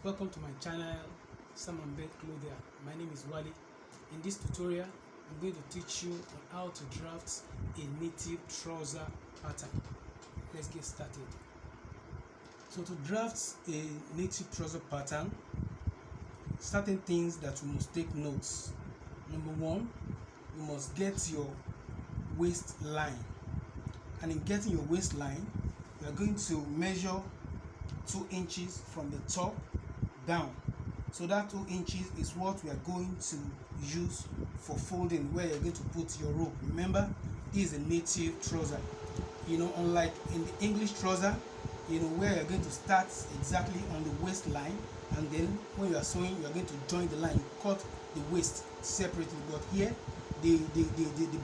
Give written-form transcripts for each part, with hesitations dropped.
Welcome to my channel, Sam&Beth Clothier. My name is Wally. In this tutorial, I'm going to teach you on how to draft a native trouser pattern. Let's get started. So to draft a native trouser pattern, certain things that you must take notes. Number one, you must get your waistline. And in getting your waistline, you are going to measure 2 inches from the top down. So that 2 inches is what we are going to use for folding, where you're going to put your rope. Remember, this is a native trouser. Unlike in the English trouser, where you're going to start exactly on the waistline, and then when you are sewing, you are going to join the line, you cut the waist separately. But here, the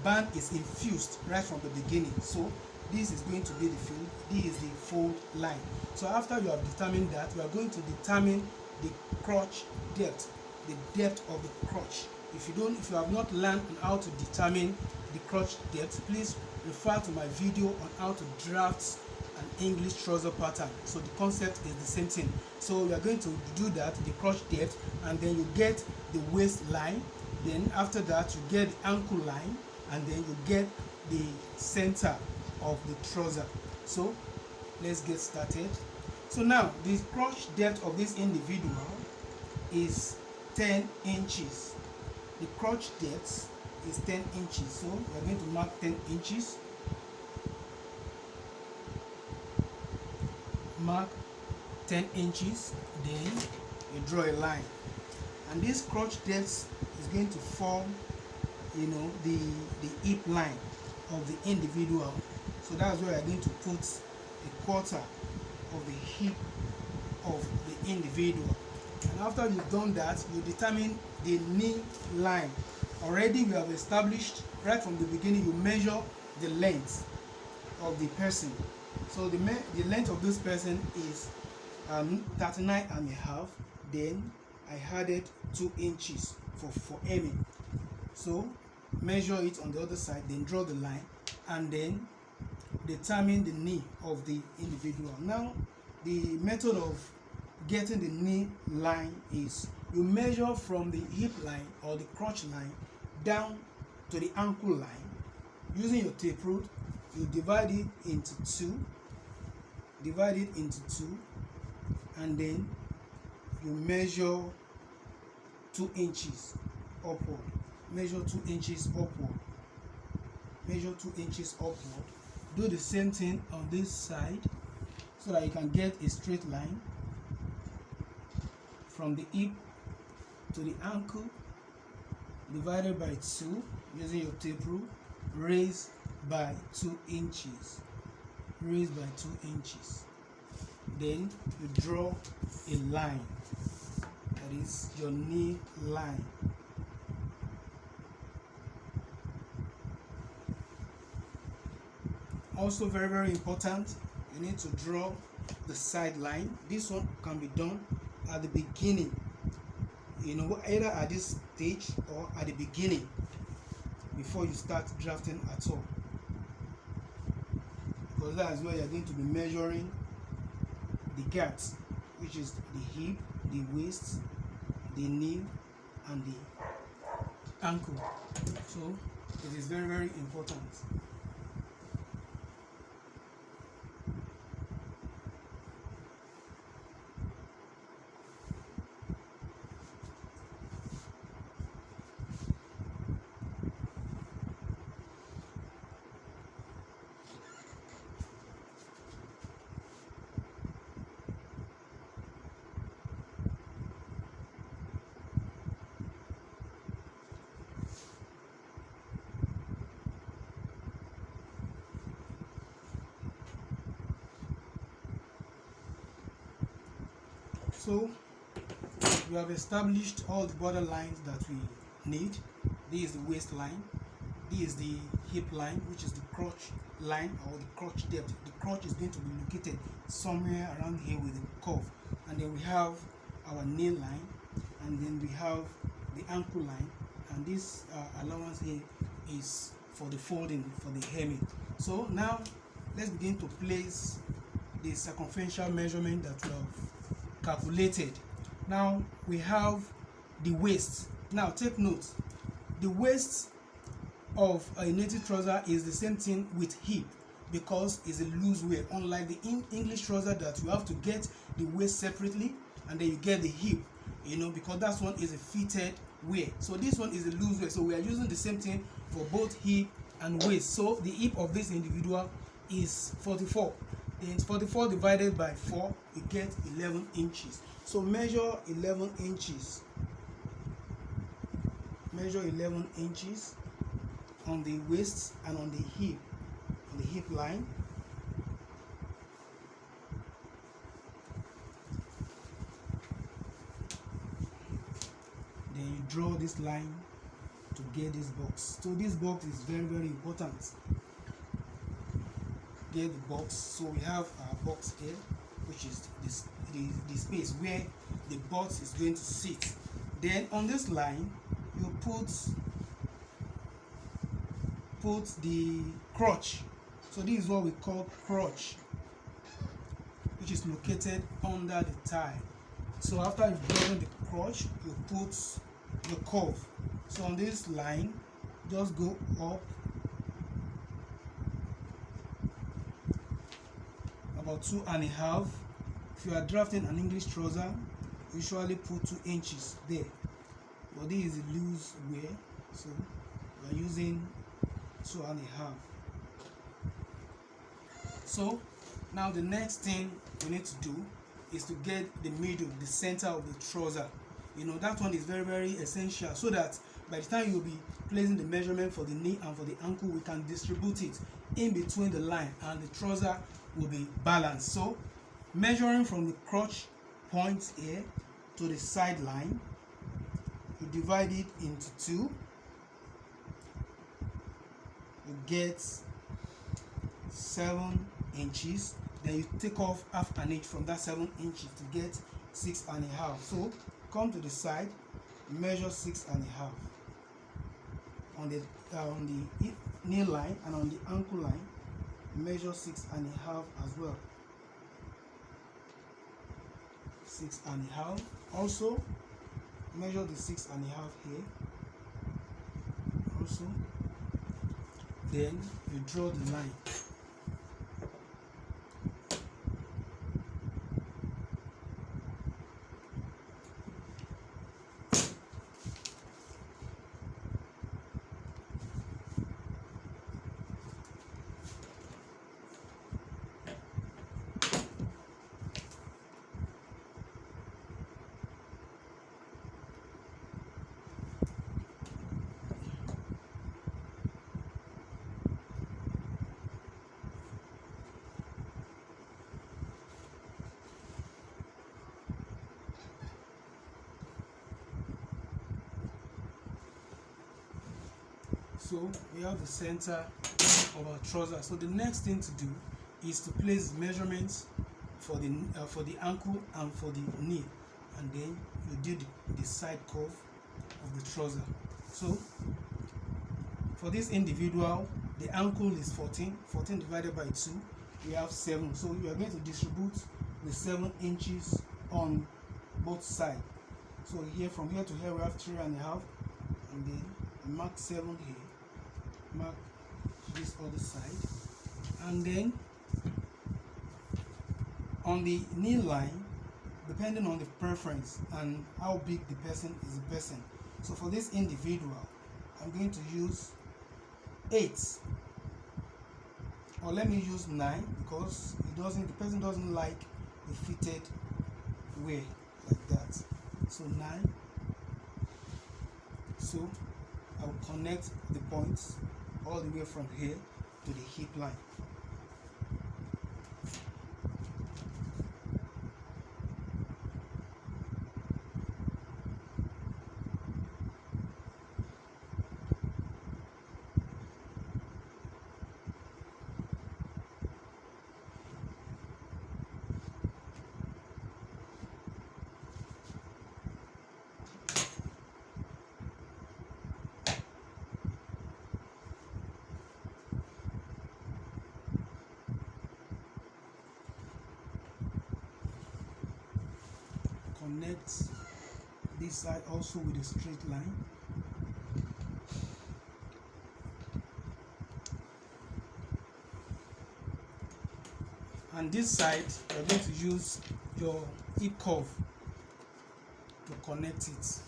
band is infused right from the beginning. So this is going to be the fold. This is the fold line. So after you have determined that, we are going to determine the crotch depth, the depth of the crotch. If you have not learned on how to determine the crotch depth, please refer to my video on how to draft an English trouser pattern. So the concept is the same thing. So we are going to do that, the crotch depth, and then you get the waistline. Then after that, you get the ankle line, and then you get the center of the trouser. So let's get started. So now the crotch depth of this individual is 10 inches. The crotch depth is 10 inches. So we're going to mark 10 inches. Mark 10 inches. Then you draw a line. And this crotch depth is going to form, the hip line of the individual. So that's where you're going to put a quarter of the hip of the individual. And after you've done that, you determine the knee line. Already we have established right from the beginning, you measure the length of the person. So the length of this person is 39 and a half. Then I added 2 inches for aiming. So measure it on the other side, then draw the line, and then determine the knee of the individual. Now the method of getting the knee line is you measure from the hip line or the crotch line down to the ankle line. Using your tape rule, you divide it into two, and then you measure 2 inches upward. Measure 2 inches upward. Measure 2 inches upward. Do the same thing on this side so that you can get a straight line from the hip to the ankle, divided by 2 using your tape rule. Raise by 2 inches. Raise by 2 inches. Then you draw a line, that is your knee line. Also very, very important, you need to draw the side line. This one can be done at the beginning, either at this stage or at the beginning before you start drafting at all, because that's where you're going to be measuring the gaps, which is the hip, the waist, the knee, and the ankle. So it is very, very important. So we have established all the border lines that we need. This is the waistline. This is the hip line, which is the crotch line or the crotch depth. The crotch is going to be located somewhere around here with a curve. And then we have our knee line, and then we have the ankle line, and this allowance here is for the folding, for the hemming. So now let's begin to place the circumferential measurement that we have calculated Now we have the waist. Now take note, the waist of a native trouser is the same thing with hip, because it's a loose wear, unlike the English trouser that you have to get the waist separately and then you get the hip, because that one is a fitted wear. So this one is a loose wear, so we are using the same thing for both hip and waist. So the hip of this individual is 44. Then 44 divided by 4, you get 11 inches. So measure 11 inches. Measure 11 inches on the waist and on the hip line. Then you draw this line to get this box. So this box is very, very important. Get the box. So we have our box here, which is the space where the box is going to sit. Then on this line you put the crotch. So this is what we call crotch, which is located under the thigh. So after you've drawn the crotch, you put the curve. So on this line, just go up about 2.5. If you are drafting an English trouser, usually put 2 inches there, but this is a loose wear, so we are using 2.5. So now the next thing we need to do is to get the middle, the center of the trouser. That one is very, very essential, so that by the time you'll be placing the measurement for the knee and for the ankle, we can distribute it in between the line and the trouser will be balanced. So measuring from the crotch point here to the side line, you divide it into 2, you get 7 inches. Then you take off half an inch from that 7 inches to get 6.5. So come to the side, measure 6.5 on the knee line, and on the ankle line measure 6.5 as well. 6.5. Also measure the 6.5 here also. Then you draw the line. So we have the center of our trouser. So the next thing to do is to place measurements for the ankle and for the knee, and then you do the side curve of the trouser. So for this individual, the ankle is 14 divided by 2, we have 7. So you are going to distribute the 7 inches on both sides. So here, from here to here, we have 3.5, and then mark 7 here, mark this other side, and then on the knee line, depending on the preference and how big the person is the person. So for this individual, I'm going to use 8, or let me use 9, because the person doesn't like a fitted wear like that. So 9. So I will connect the points all the way from here to the hip line. Connect this side also with a straight line. And this side, you're going to use your hip curve to connect it.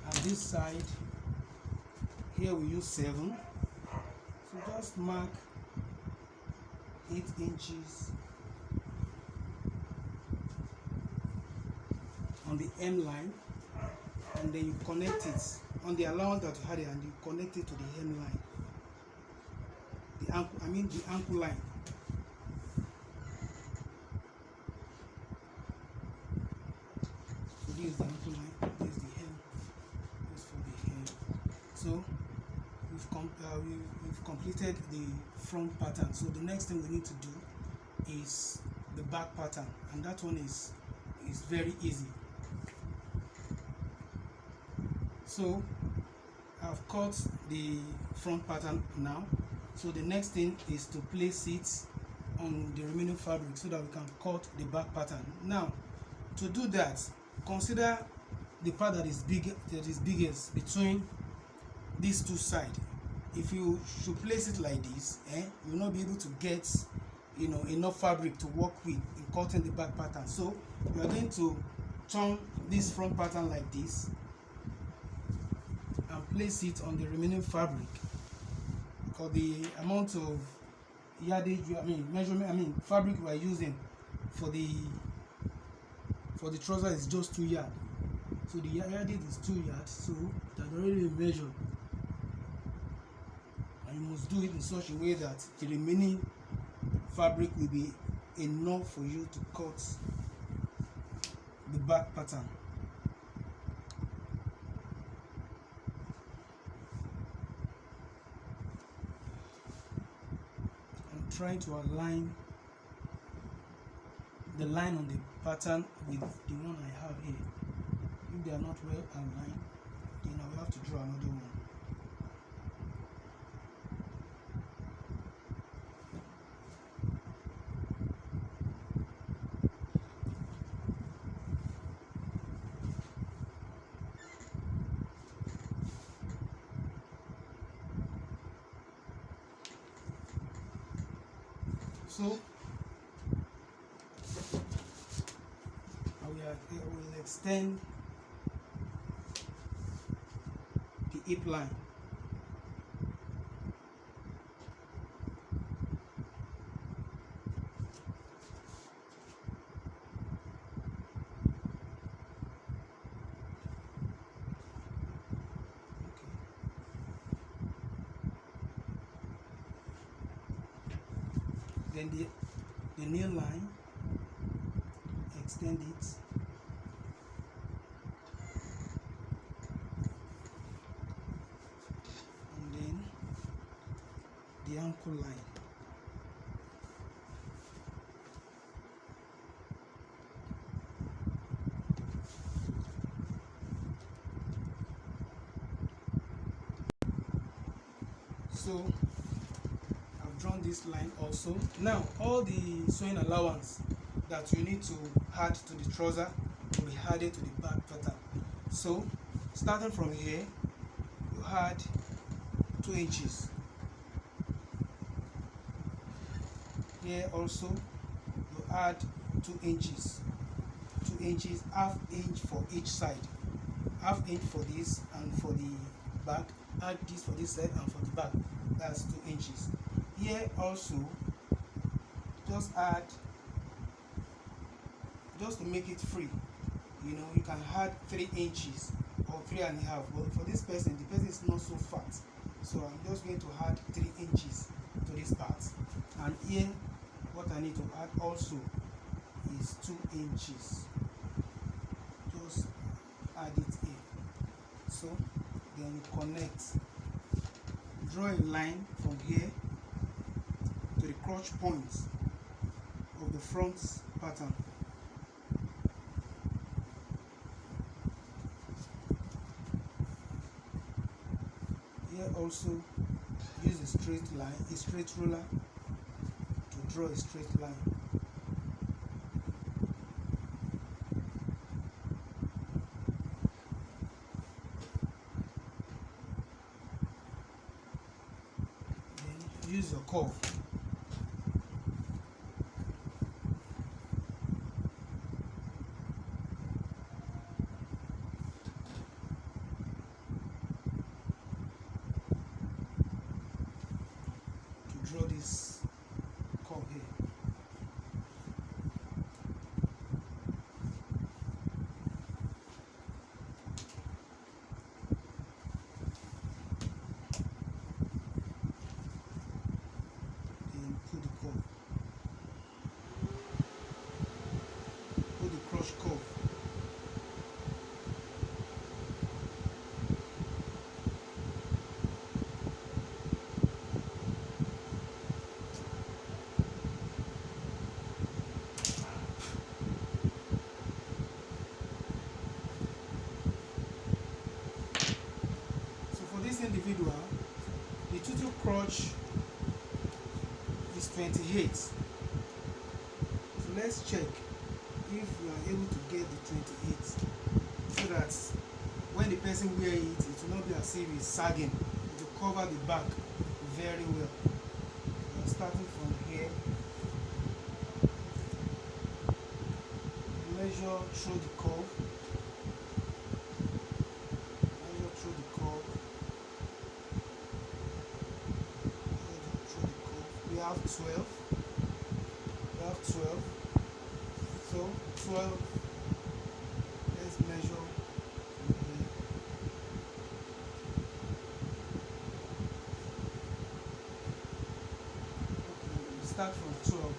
And this side, here we use 7. So just mark 8 inches on the hem line, and then you connect it on the allowance that you had it, and you connect it to the hem line, the ankle line. So this is the ankle line, this is the hem, this is for the hem. So we've completed the front pattern. So the next thing we need to do is the back pattern, and that one is very easy. So I've cut the front pattern now. So the next thing is to place it on the remaining fabric so that we can cut the back pattern. Now, to do that, consider the part that is biggest between these two sides. If you should place it like this, you will not be able to get enough fabric to work with in cutting the back pattern. So you are going to turn this front pattern like this and place it on the remaining fabric, because the amount of yardage fabric we are using for the trouser is just 2 yards. So the yardage is 2 yards, so it has already been measured. And you must do it in such a way that the remaining fabric will be enough for you to cut the back pattern. I'm trying to align the line on the pattern with the one I have here. If they are not well aligned, then I will have to draw another one. So I will extend the hip line. Then the nail line, extend it. And then the ankle line. So I've drawn this line also. Now all the sewing allowance that you need to add to the trouser will be added to the back pattern. So starting from here, you add 2 inches. Here also you add 2 inches. 2 inches, half inch for each side. Half inch for this and for the back. Add this for this side and for the back. That's 2 inches. Here also, just add, just to make it free. You can add 3 inches or 3.5. But for this person, the person is not so fat, so I'm just going to add 3 inches to this part. And here, what I need to add also is 2 inches. Just add it here. So then you connect. Draw a line from here to the crotch point of the front pattern. Here also use a straight line, a straight ruler to draw a straight line. Then use your curve. Draw this curve here. Then put the curve. Put the cross curve. Individual, the total crotch is 28. So let's check if you are able to get the 28, so that when the person wears it, it will not be as if it's sagging. It will cover the back very well. I'm starting from here. Measure through the curve. We have 12. So 12. Let's measure here. Okay, start from 12.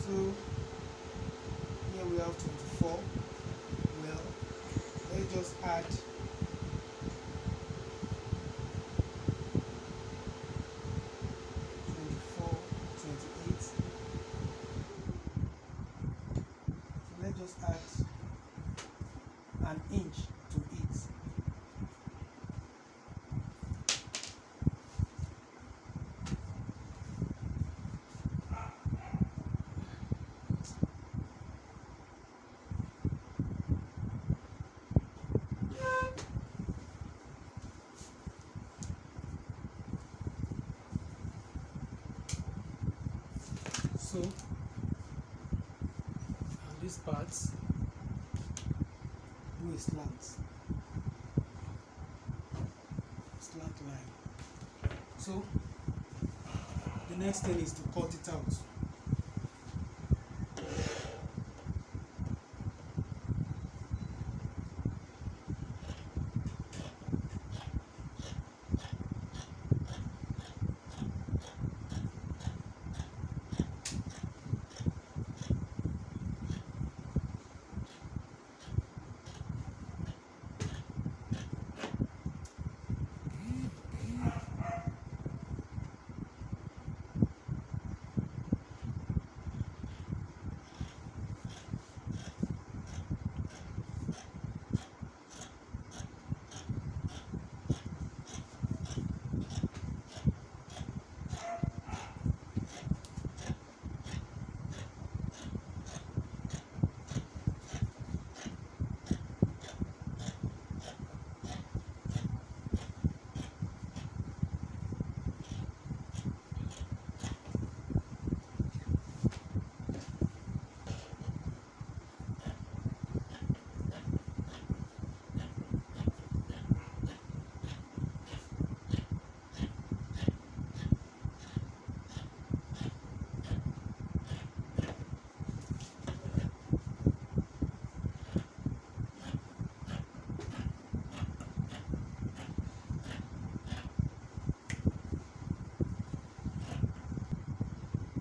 So here we have 24. Well, let's just add 24, 28. So let's just add an inch to it. So, on these parts, do a slant line. So, the next thing is to cut it out.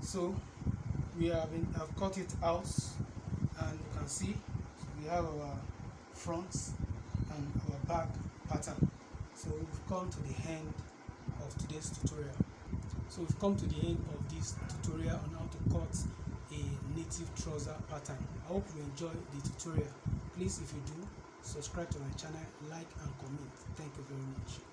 So I've cut it out, and you can see we we have our fronts and our back pattern. So we've come to the end of today's tutorial. So we've come to the end of this tutorial on how to cut a native trouser pattern. I hope you enjoy the tutorial. Please, if you do, subscribe to my channel, like and comment. Thank you very much.